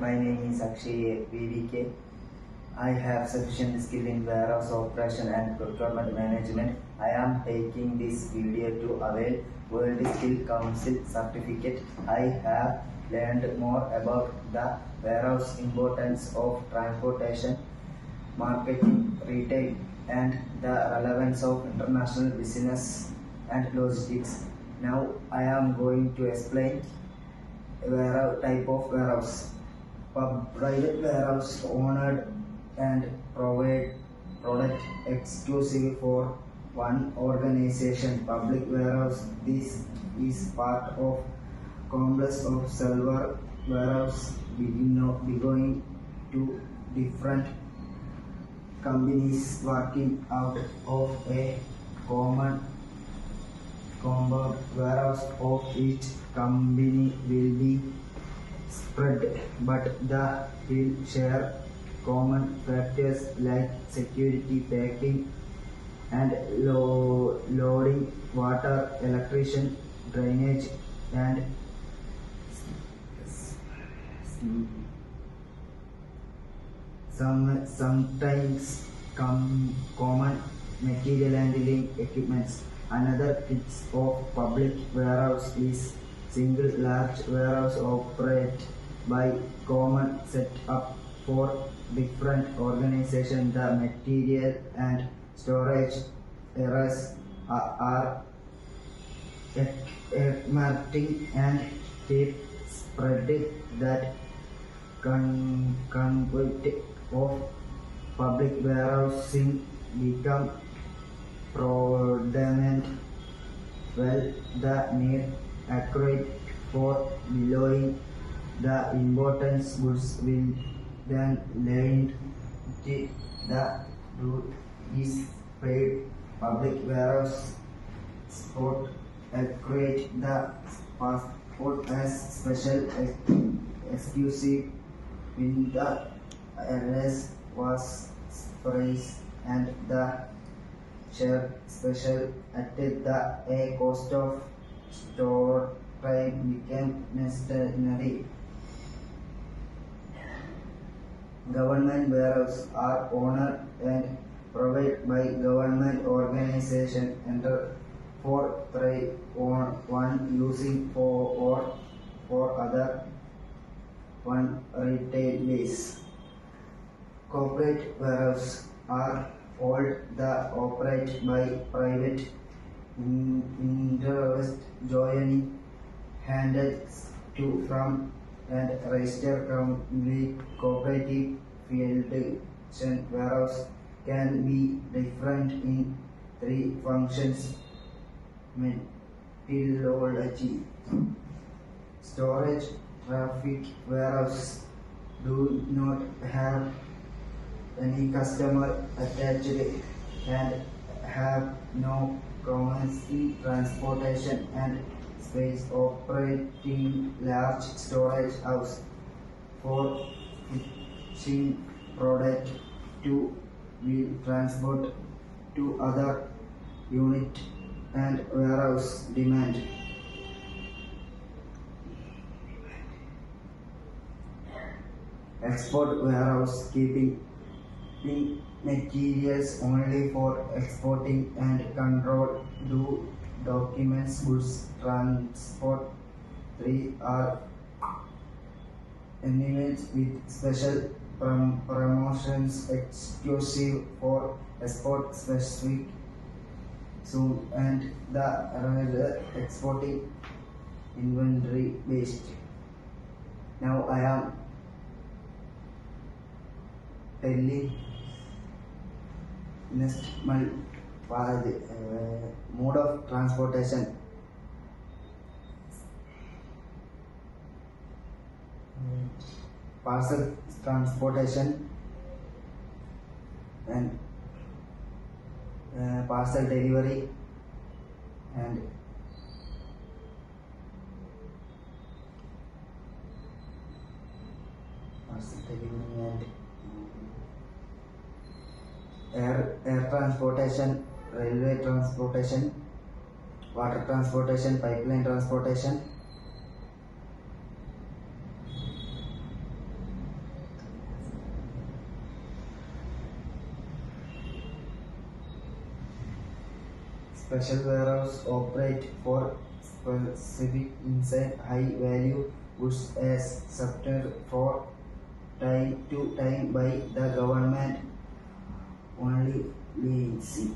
My name is Akshay VDK. I have sufficient skill in warehouse operation and procurement management. I am taking this video to avail World Skill Council certificate. I have learned more about the warehouse importance of transportation, marketing, retail, and the relevance of international business and logistics. Now I am going to explain type of warehouse. Private warehouse owned and provide product exclusive for one organization. Public warehouse, this is part of complex of several warehouse belonging to different companies working out of a common compound warehouse of each company will be spread, but the will share common factors like security, packing, and loading, water, electrician, drainage, and sometimes common material handling equipments. Another types of public warehouse is single large warehouse operated by common set up for different organizations. The material and storage areas are marketing and keep spread that concept of public warehousing become predominant. Well, the need accurate for below the importance goods will then land the route is paid. Public warehouse sport accurate the passport as special exclusive when the address was price and the share special at the a cost of store time became necessary. Government warehouses are owned and provided by government organization under for one using for other one retail base. Corporate warehouses are all the operated by private interest joining handled to from and registered company. Cooperative field warehouse can be different in three functions: methodology, storage, traffic. Warehouse do not have any customer attached and have no commercial transportation and space. Operating large storage house for fetching product to be transport to other unit and warehouse demand. Export warehouse keeping materials only for exporting and control do documents goods transport. 3 are elements with special promotions exclusive for export specific soon and the rather exporting inventory based. Now I am telling next mode of transportation. Parcel transportation and parcel delivery and air transportation, railway transportation, water transportation, pipeline transportation, Special warehouse operate for specific inside high value goods as accepted for time to time by the government only. See.